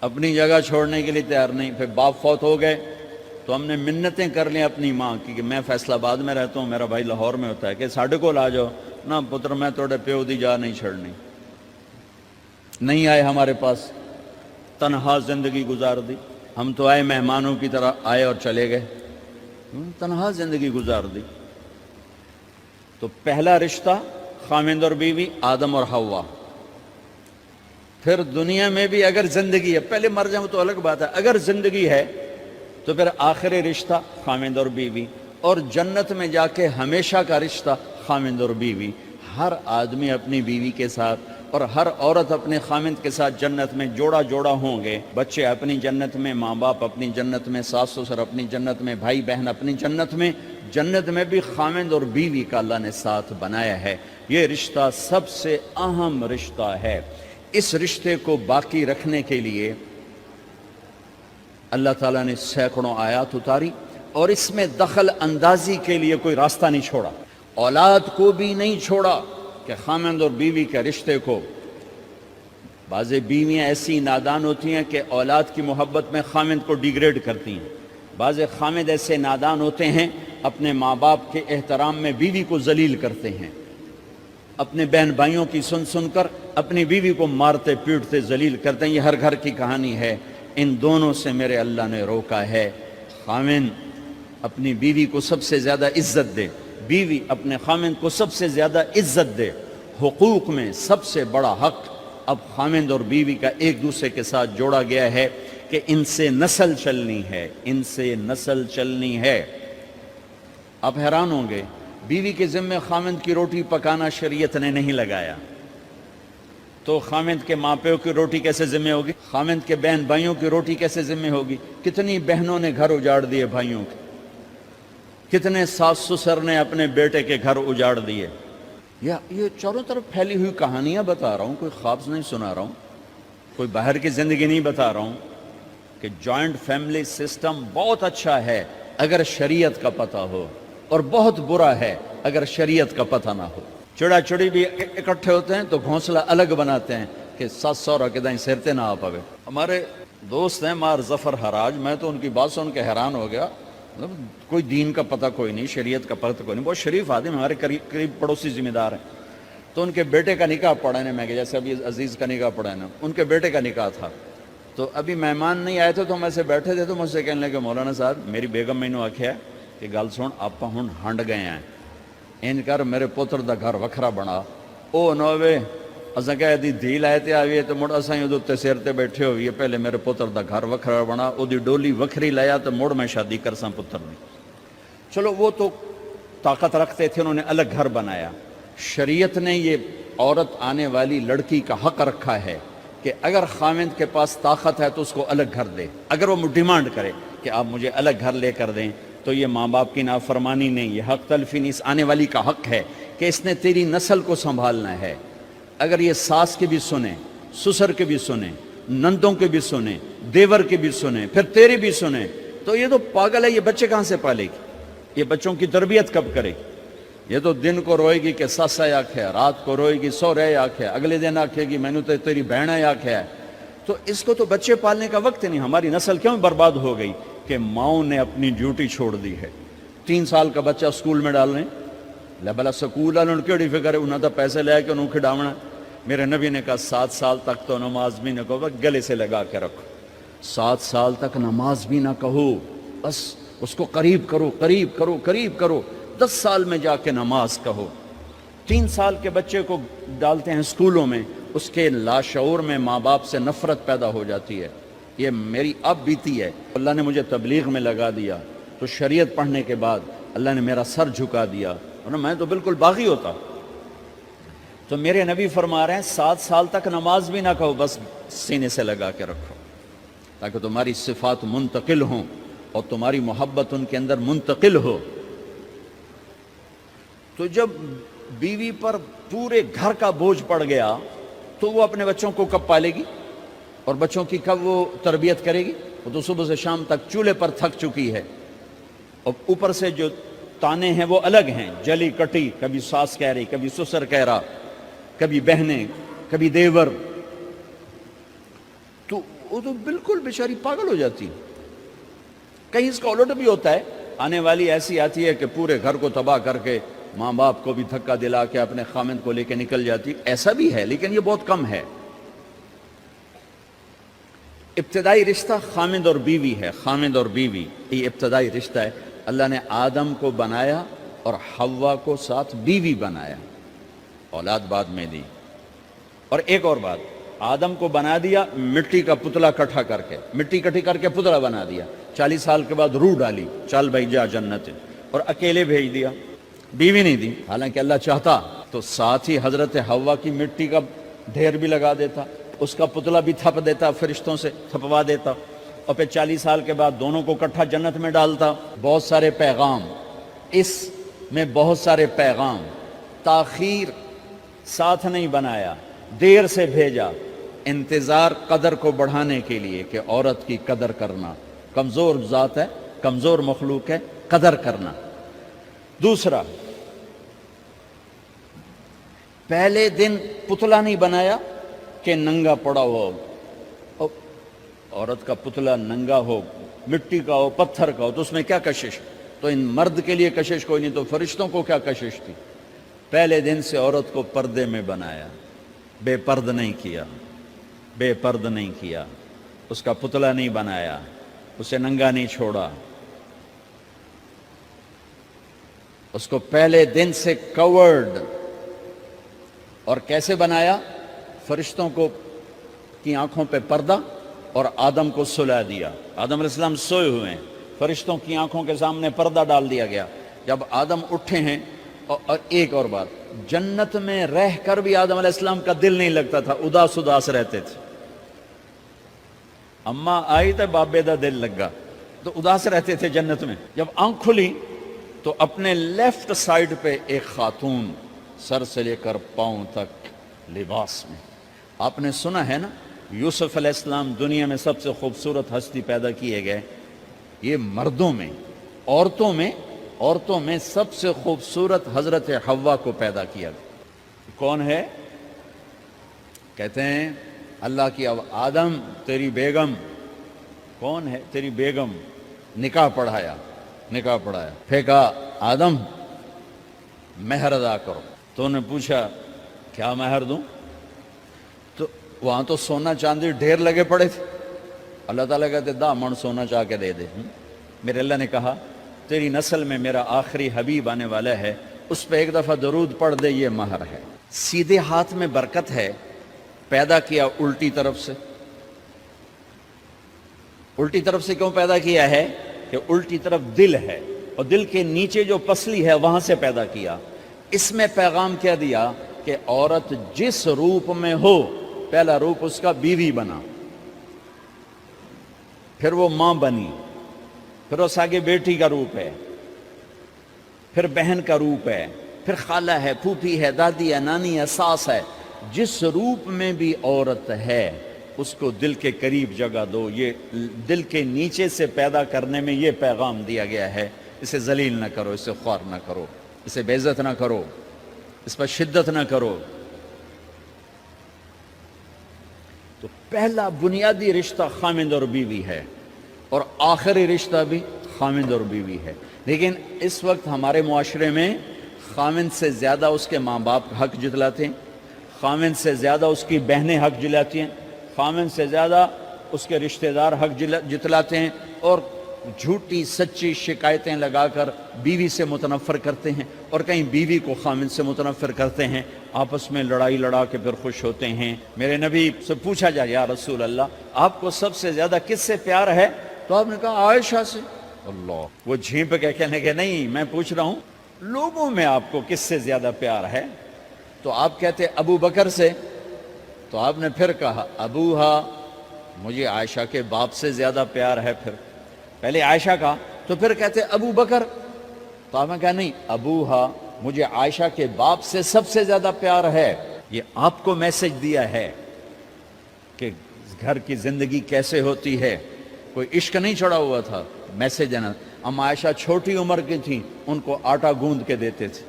اپنی جگہ چھوڑنے کے لیے تیار نہیں. پھر باپ فوت ہو گئے تو ہم نے منتیں کر لیں اپنی ماں کی کہ میں فیصل آباد میں رہتا ہوں, میرا بھائی لاہور میں ہوتا ہے, کہ ساڈے کو آ جاؤ. نہ پتر میں توڑے پیو دی جا نہیں چھڑنی. نہیں آئے ہمارے پاس, تنہا زندگی گزار دی. ہم تو آئے مہمانوں کی طرح آئے اور چلے گئے, تنہا زندگی گزار دی. تو پہلا رشتہ خاوند اور بیوی, آدم اور حوا. پھر دنیا میں بھی اگر زندگی ہے, پہلے مر جاؤں تو الگ بات ہے, اگر زندگی ہے تو پھر آخری رشتہ خاوند اور بیوی, اور جنت میں جا کے ہمیشہ کا رشتہ خاوند اور بیوی. ہر آدمی اپنی بیوی کے ساتھ اور ہر عورت اپنے خاوند کے ساتھ جنت میں جوڑا جوڑا ہوں گے. بچے اپنی جنت میں, ماں باپ اپنی جنت میں, ساس سسر اپنی جنت میں, بھائی بہن اپنی جنت میں. جنت میں بھی خاوند اور بیوی کا اللہ نے ساتھ بنایا ہے. یہ رشتہ سب سے اہم رشتہ ہے. اس رشتے کو باقی رکھنے کے لیے اللہ تعالیٰ نے سینکڑوں آیات اتاری, اور اس میں دخل اندازی کے لیے کوئی راستہ نہیں چھوڑا. اولاد کو بھی نہیں چھوڑا کہ خاوند اور بیوی کے رشتے کو. بعض بیویاں ایسی نادان ہوتی ہیں کہ اولاد کی محبت میں خاوند کو ڈیگریڈ کرتی ہیں. بعض خاوند ایسے نادان ہوتے ہیں اپنے ماں باپ کے احترام میں بیوی کو ذلیل کرتے ہیں. اپنے بہن بھائیوں کی سن سن کر اپنی بیوی کو مارتے پیٹتے ذلیل کرتے ہیں. یہ ہر گھر کی کہانی ہے. ان دونوں سے میرے اللہ نے روکا ہے. خاوند اپنی بیوی کو سب سے زیادہ عزت دے, بیوی اپنے خاوند کو سب سے زیادہ عزت دے. حقوق میں سب سے بڑا حق اب خاوند اور بیوی کا ایک دوسرے کے ساتھ جوڑا گیا ہے کہ ان سے نسل چلنی ہے, ان سے نسل چلنی ہے. آپ حیران ہوں گے, بیوی کے ذمہ خاوند کی روٹی پکانا شریعت نے نہیں لگایا, تو خاوند کے ماں پیو کی روٹی کیسے ذمہ ہوگی؟ خاوند کے بہن بھائیوں کی روٹی کیسے ذمہ ہوگی؟ کتنی بہنوں نے گھر اجاڑ دیے بھائیوں کے, کتنے ساس سسر نے اپنے بیٹے کے گھر اجاڑ دیے. یہ چاروں طرف پھیلی ہوئی کہانیاں بتا رہا ہوں, کوئی خواب نہیں سنا رہا ہوں, کوئی باہر کی زندگی نہیں بتا رہا ہوں. کہ جوائنٹ فیملی سسٹم بہت اچھا ہے اگر شریعت کا پتہ ہو, اور بہت برا ہے اگر شریعت کا پتہ نہ ہو. چڑا چڑی بھی اکٹھے ہوتے ہیں تو گھونسلہ الگ بناتے ہیں کہ ساس سورا کے دائیں سرتے نہ آ پاوے. ہمارے دوست ہیں مار ظفر حراج, میں تو ان کی بات سن کے حیران ہو گیا. مطلب کوئی دین کا پتہ کوئی نہیں, شریعت کا پتہ کوئی نہیں, بہت شریف آدمی, ہمارے قریب پڑوسی ذمہ دار ہیں. تو ان کے بیٹے کا نکاح پڑھا ہے, میں کہ جیسے ابھی عزیز کا نکاح پڑھا ہے نا, ان کے بیٹے کا نکاح تھا. تو ابھی مہمان نہیں آئے تھے تو ہم ایسے بیٹھے تھے, تو مجھ سے کہنے لگے مولانا صاحب میری بیگم میں نے آکھیا کہ گل سن آپ ہن ہنڈ گئے ہیں, ان کر میرے پتر دا گھر وکھرا بنا. او نوے اساں کہہ دی دھی لائے تے آئیے تو مڑ اساں ادھر تے سر تے بیٹھے ہوئیے, پہلے میرے پتر دا گھر وکھرا بنا, او دی ڈولی وکھری لایا تو مڑ میں شادی کرساں پتر نہیں. چلو وہ تو طاقت رکھتے تھے, انہوں نے الگ گھر بنایا. شریعت نے یہ عورت آنے والی لڑکی کا حق رکھا ہے کہ اگر خاوند کے پاس طاقت ہے تو اس کو الگ گھر دے. اگر وہ ڈیمانڈ کرے کہ آپ مجھے الگ گھر لے کر دیں تو یہ ماں باپ کی نافرمانی نہیں, یہ حق تلفی نہیں, اس آنے والی کا حق ہے کہ اس نے تیری نسل کو سنبھالنا ہے. اگر یہ ساس کے بھی سنیں, سسر کے بھی سنیں, نندوں کے بھی سنیں, دیور کے بھی سنیں, پھر تیرے بھی سنیں, تو یہ تو پاگل ہے, یہ بچے کہاں سے پالے گی؟ یہ بچوں کی تربیت کب کرے گی؟ یہ تو دن کو روئے گی کہ سس ہے آکھے, رات کو روئے گی سو رہے آکھے, اگلے دن آکھے گی میں نے تو تیری بہن ہے آکھے ہے. تو اس کو تو بچے پالنے کا وقت نہیں. ہماری نسل کیوں برباد ہو گئی؟ کہ ماؤں نے اپنی ڈیوٹی چھوڑ دی ہے. 3 سال کا بچہ سکول میں ڈال رہے ہیں, لے بلا سکول والوں کیڑی فکر ہے, انہوں نے پیسے لے کے انہوں کھڈاونا. میرے نبی نے کہا 7 سال تک تو نماز بھی نہ کہو, گلے سے لگا کے رکھو. 7 سال تک نماز بھی نہ کہو, بس اس کو قریب کرو قریب کرو قریب کرو. 10 سال میں جا کے نماز کہو. 3 سال کے بچے کو ڈالتے ہیں سکولوں میں, اس کے لاشعور میں ماں باپ سے نفرت پیدا ہو جاتی ہے. یہ میری اب بیتی ہے. اللہ نے مجھے تبلیغ میں لگا دیا تو شریعت پڑھنے کے بعد اللہ نے میرا سر جھکا دیا, ورنہ میں تو بالکل باغی ہوتا. تو میرے نبی فرما رہے ہیں 7 سال تک نماز بھی نہ کہو, بس سینے سے لگا کے رکھو تاکہ تمہاری صفات منتقل ہوں اور تمہاری محبت ان کے اندر منتقل ہو. تو جب بیوی پر پورے گھر کا بوجھ پڑ گیا تو وہ اپنے بچوں کو کب پالے گی اور بچوں کی کب وہ تربیت کرے گی؟ وہ تو صبح سے شام تک چولہے پر تھک چکی ہے, اور اوپر سے جو تانے ہیں وہ الگ ہیں, جلی کٹی, کبھی ساس کہہ رہی, کبھی سسر کہہ رہا, کبھی بہنیں, کبھی دیور. تو وہ تو بالکل بیچاری پاگل ہو جاتی. کہیں اس کا الٹ بھی ہوتا ہے, آنے والی ایسی آتی ہے کہ پورے گھر کو تباہ کر کے ماں باپ کو بھی دھکا دلا کے اپنے خامند کو لے کے نکل جاتی. ایسا بھی ہے لیکن یہ بہت کم ہے. ابتدائی رشتہ خامند اور بیوی ہے. خامند اور بیوی یہ ابتدائی رشتہ ہے. اللہ نے آدم کو بنایا اور حوا کو ساتھ بیوی بنایا, اولاد بعد میں دی. اور ایک اور بات, آدم کو بنا دیا مٹی کا پتلا کٹھا کر کے, مٹی کٹھی کر کے پتلا بنا دیا. 40 سال کے بعد روح ڈالی, چل بھائی جا جنت, اور اکیلے بھیج دیا, بیوی نہیں دی. حالانکہ اللہ چاہتا تو ساتھ ہی حضرت حوا کی مٹی کا ڈھیر بھی لگا دیتا, اس کا پتلا بھی تھپ دیتا, فرشتوں سے تھپوا دیتا, اور پھر 40 سال کے بعد دونوں کو کٹھا جنت میں ڈالتا. بہت سارے پیغام, اس میں بہت سارے پیغام. تاخیر ساتھ نہیں بنایا, دیر سے بھیجا. انتظار قدر کو بڑھانے کے لیے کہ عورت کی قدر کرنا, کمزور ذات ہے, کمزور مخلوق ہے, قدر کرنا. دوسرا, پہلے دن پتلا نہیں بنایا کہ ننگا پڑا ہو. عورت کا پتلا ننگا ہو, مٹی کا ہو, پتھر کا ہو, تو اس میں کیا کشش؟ تو ان مرد کے لیے کشش کوئی نہیں, تو فرشتوں کو کیا کشش تھی؟ پہلے دن سے عورت کو پردے میں بنایا, بے پرد نہیں کیا, بے پرد نہیں کیا, اس کا پتلا نہیں بنایا, اسے ننگا نہیں چھوڑا, اس کو پہلے دن سے کورڈ. اور کیسے بنایا؟ فرشتوں کو کی آنکھوں پہ پردہ اور آدم کو سلا دیا. آدم علیہ السلام سوئے ہوئے ہیں, فرشتوں کی آنکھوں کے سامنے پردہ ڈال دیا گیا. جب آدم اٹھے ہیں, اور ایک اور بات, جنت میں رہ کر بھی آدم علیہ السلام کا دل نہیں لگتا تھا, اداس اداس رہتے تھے. اماں آئی تو بابے دا دل لگا, تو اداس رہتے تھے جنت میں. جب آنکھ کھلی تو اپنے لیفٹ سائیڈ پہ ایک خاتون, سر سے لے کر پاؤں تک لباس میں. آپ نے سنا ہے نا, یوسف علیہ السلام دنیا میں سب سے خوبصورت ہستی پیدا کیے گئے. یہ مردوں میں, عورتوں میں سب سے خوبصورت حضرت حوا کو پیدا کیا. کون ہے؟ کہتے ہیں اللہ کی. اب آدم تیری بیگم کون ہے؟ تیری بیگم. نکاح پڑھایا, پھینکا, آدم مہر ادا کرو. تو انہوں نے پوچھا کیا مہر دوں؟ تو وہاں تو سونا چاندی ڈھیر لگے پڑے تھے. اللہ تعالیٰ کہتے دا من سونا چاہ کے دے دے. میرے اللہ نے کہا تیری نسل میں میرا آخری حبیب آنے والا ہے, اس پہ ایک دفعہ درود پڑھ دے, یہ مہر ہے. سیدھے ہاتھ میں برکت ہے. پیدا کیا الٹی طرف سے. الٹی طرف سے کیوں پیدا کیا ہے؟ کہ الٹی طرف دل ہے, اور دل کے نیچے جو پسلی ہے وہاں سے پیدا کیا. اس میں پیغام کیا دیا کہ عورت جس روپ میں ہو, پہلا روپ اس کا بیوی بنا, پھر وہ ماں بنی, پھر اس آگے بیٹی کا روپ ہے, پھر بہن کا روپ ہے, پھر خالہ ہے, پھوپھی ہے, دادی ہے, نانی ہے, ساس ہے. جس روپ میں بھی عورت ہے اس کو دل کے قریب جگہ دو. یہ دل کے نیچے سے پیدا کرنے میں یہ پیغام دیا گیا ہے. اسے ذلیل نہ کرو, اسے خوار نہ کرو, اسے بے عزت نہ کرو, اس پر شدت نہ کرو. تو پہلا بنیادی رشتہ خامند اور بیوی ہے, اور آخری رشتہ بھی خامند اور بیوی ہے. لیکن اس وقت ہمارے معاشرے میں خامند سے زیادہ اس کے ماں باپ حق جتلاتے ہیں, خامند سے زیادہ اس کی بہنیں حق جلاتی ہیں, خامند سے زیادہ اس کے رشتہ دار حق جتلاتے ہیں, اور جھوٹی سچی شکایتیں لگا کر بیوی سے متنفر کرتے ہیں, اور کہیں بیوی کو خامند سے متنفر کرتے ہیں. آپس میں لڑائی لڑا کے پھر خوش ہوتے ہیں. میرے نبی سے پوچھا جائے یا رسول اللہ آپ کو سب سے زیادہ کس سے پیار ہے؟ تو آپ نے کہا عائشہ سے. اللہ, وہ جھینپ کے کہنے کہ نہیں, میں پوچھ رہا ہوں لوگوں میں آپ کو کس سے زیادہ پیار ہے؟ تو آپ کہتے ابو بکر سے. تو آپ نے پھر کہا ابوہا, مجھے عائشہ کے باپ سے زیادہ پیار ہے. پھر پہلے عائشہ کا, تو پھر کہتے ابو بکر. تو آپ نے کہا نہیں, ابوہا, مجھے عائشہ کے باپ سے سب سے زیادہ پیار ہے. یہ آپ کو میسج دیا ہے کہ گھر کی زندگی کیسے ہوتی ہے. کوئی عشق نہیں چڑھا ہوا تھا, میسج دینا. ہم عائشہ چھوٹی عمر کی تھیں, ان کو آٹا گوندھ کے دیتے تھے,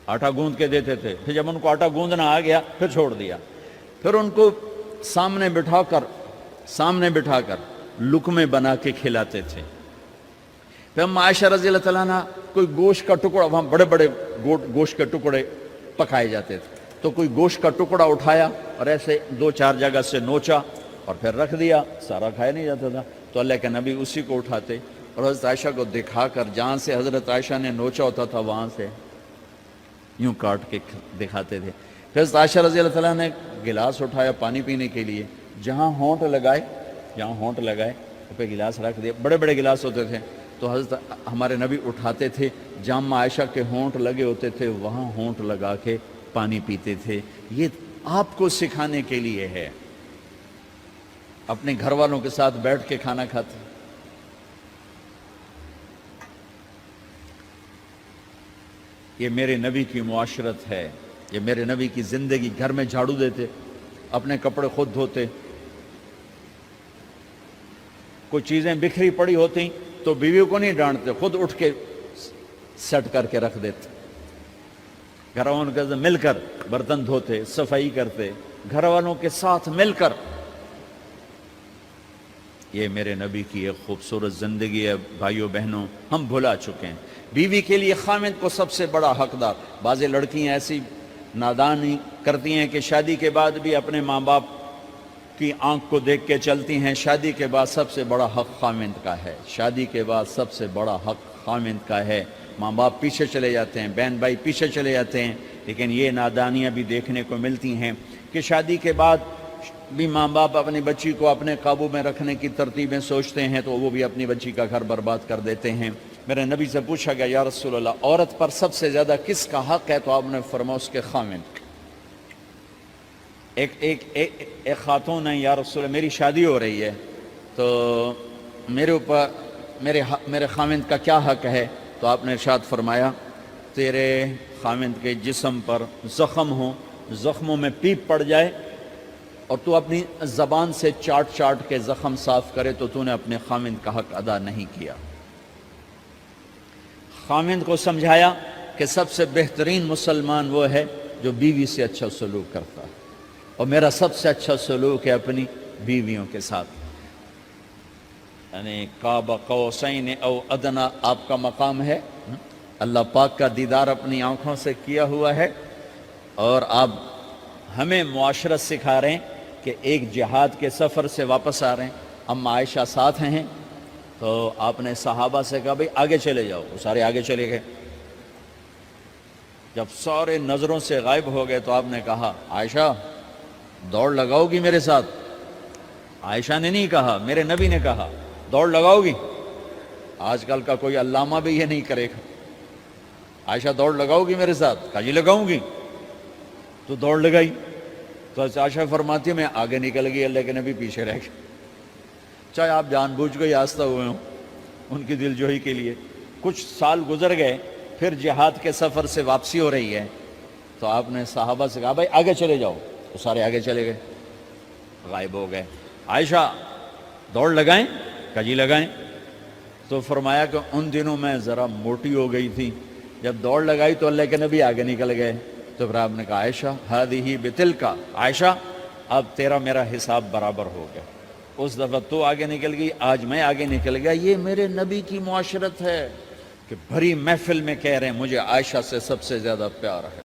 آٹا گوندھ کے دیتے تھے. پھر جب ان کو آٹا گوندھنا آ گیا پھر چھوڑ دیا. پھر ان کو سامنے بٹھا کر سامنے بٹھا کر لقمے بنا کے کھلاتے تھے. پھر ہم عائشہ رضی اللہ تعالیٰ عنہ کوئی گوشت کا ٹکڑا، وہاں بڑے بڑے گوشت کے ٹکڑے پکائے جاتے تھے، تو کوئی گوشت کا ٹکڑا اٹھایا اور ایسے 2-4 جگہ سے نوچا اور پھر رکھ دیا، سارا کھایا نہیں جاتا تھا، تو اللہ کے نبی اسی کو اٹھاتے اور حضرت عائشہ کو دکھا کر جہاں سے حضرت عائشہ نے نوچا ہوتا تھا وہاں سے یوں کاٹ کے دکھاتے تھے. پھر حضرت عائشہ رضی اللہ تعالیٰ نے گلاس اٹھایا پانی پینے کے لیے، جہاں ہونٹ لگائے پہ گلاس رکھ دیا. بڑے بڑے گلاس ہوتے تھے تو حضرت ہمارے نبی اٹھاتے تھے، جہاں عائشہ کے ہونٹ لگے ہوتے تھے وہاں ہونٹ لگا کے پانی پیتے تھے. یہ آپ کو سکھانے کے لیے ہے. اپنے گھر والوں کے ساتھ بیٹھ کے کھانا کھاتے. یہ میرے نبی کی معاشرت ہے، یہ میرے نبی کی زندگی. گھر میں جھاڑو دیتے، اپنے کپڑے خود دھوتے، کوئی چیزیں بکھری پڑی ہوتی تو بیوی کو نہیں ڈانٹتے، خود اٹھ کے سیٹ کر کے رکھ دیتے. گھر والوں کے ساتھ مل کر برتن دھوتے، صفائی کرتے، گھر والوں کے ساتھ مل کر. یہ میرے نبی کی ایک خوبصورت زندگی ہے. بھائیوں بہنوں، ہم بھلا چکے ہیں. بیوی کے لیے خامند کو سب سے بڑا حقدار. بعض لڑکیاں ایسی نادانی کرتی ہیں کہ شادی کے بعد بھی اپنے ماں باپ کی آنکھ کو دیکھ کے چلتی ہیں. شادی کے بعد سب سے بڑا حق خامند کا ہے. شادی کے بعد سب سے بڑا حق خامند کا ہے. ماں باپ پیچھے چلے جاتے ہیں، بہن بھائی پیچھے چلے جاتے ہیں. لیکن یہ نادانیاں بھی دیکھنے کو ملتی ہیں کہ شادی کے بعد بھی ماں باپ اپنی بچی کو اپنے قابو میں رکھنے کی ترتیبیں سوچتے ہیں تو وہ بھی اپنی بچی کا گھر برباد کر دیتے ہیں. میرے نبی سے پوچھا گیا، یا رسول اللہ، عورت پر سب سے زیادہ کس کا حق ہے؟ تو آپ نے فرمایا اس کے خامند. ایک خاتون ہے، یا رسول اللہ میری شادی ہو رہی ہے تو میرے اوپر میرے خامند کا کیا حق ہے؟ تو آپ نے ارشاد فرمایا، تیرے خامند کے جسم پر زخم ہو، زخموں میں پیپ پڑ جائے اور تو اپنی زبان سے چاٹ کے زخم صاف کرے تو تو نے اپنے خامند کا حق ادا نہیں کیا. خامند کو سمجھایا کہ سب سے بہترین مسلمان وہ ہے جو بیوی سے اچھا سلوک کرتا ہے، اور میرا سب سے اچھا سلوک ہے اپنی بیویوں کے ساتھ. یعنی قاب قوسین او ادنا آپ کا مقام ہے. اللہ پاک کا دیدار اپنی آنکھوں سے کیا ہوا ہے، اور آپ ہمیں معاشرت سکھا رہے ہیں کہ ایک جہاد کے سفر سے واپس آ رہے ہیں. اما عائشہ ساتھ ہیں تو آپ نے صحابہ سے کہا بھئی آگے چلے جاؤ. وہ سارے آگے چلے گئے. جب سارے نظروں سے غائب ہو گئے تو آپ نے کہا، عائشہ دوڑ لگاؤ گی میرے ساتھ؟ عائشہ نے نہیں کہا، میرے نبی نے کہا دوڑ لگاؤ گی. آج کل کا کوئی علامہ بھی یہ نہیں کرے گا. عائشہ دوڑ لگاؤ گی میرے ساتھ؟ کہا جی لگاؤں گی. تو دوڑ لگائی تو عائشہ فرماتی ہے میں آگے نکل گئی، اللہ کے نبی پیچھے رہ گئے. چاہے آپ جان بوجھ کے آستہ ہوئے ہوں ان کی دل جوئی کے لیے. کچھ سال گزر گئے، پھر جہاد کے سفر سے واپسی ہو رہی ہے تو آپ نے صحابہ سے کہا بھائی آگے چلے جاؤ. تو سارے آگے چلے گئے، غائب ہو گئے. عائشہ دوڑ لگائیں؟ کہا جی لگائیں. تو فرمایا کہ ان دنوں میں ذرا موٹی ہو گئی تھی، جب دوڑ لگائی تو اللہ کے نبی آگے نکل گئے. تو پھر آپ نے کہا عائشہ ہذہ بتلک، عائشہ اب تیرا میرا حساب برابر ہو گیا. اس دفعہ تو آگے نکل گئی، آج میں آگے نکل گیا. یہ میرے نبی کی معاشرت ہے کہ بھری محفل میں کہہ رہے ہیں مجھے عائشہ سے سب سے زیادہ پیار ہے.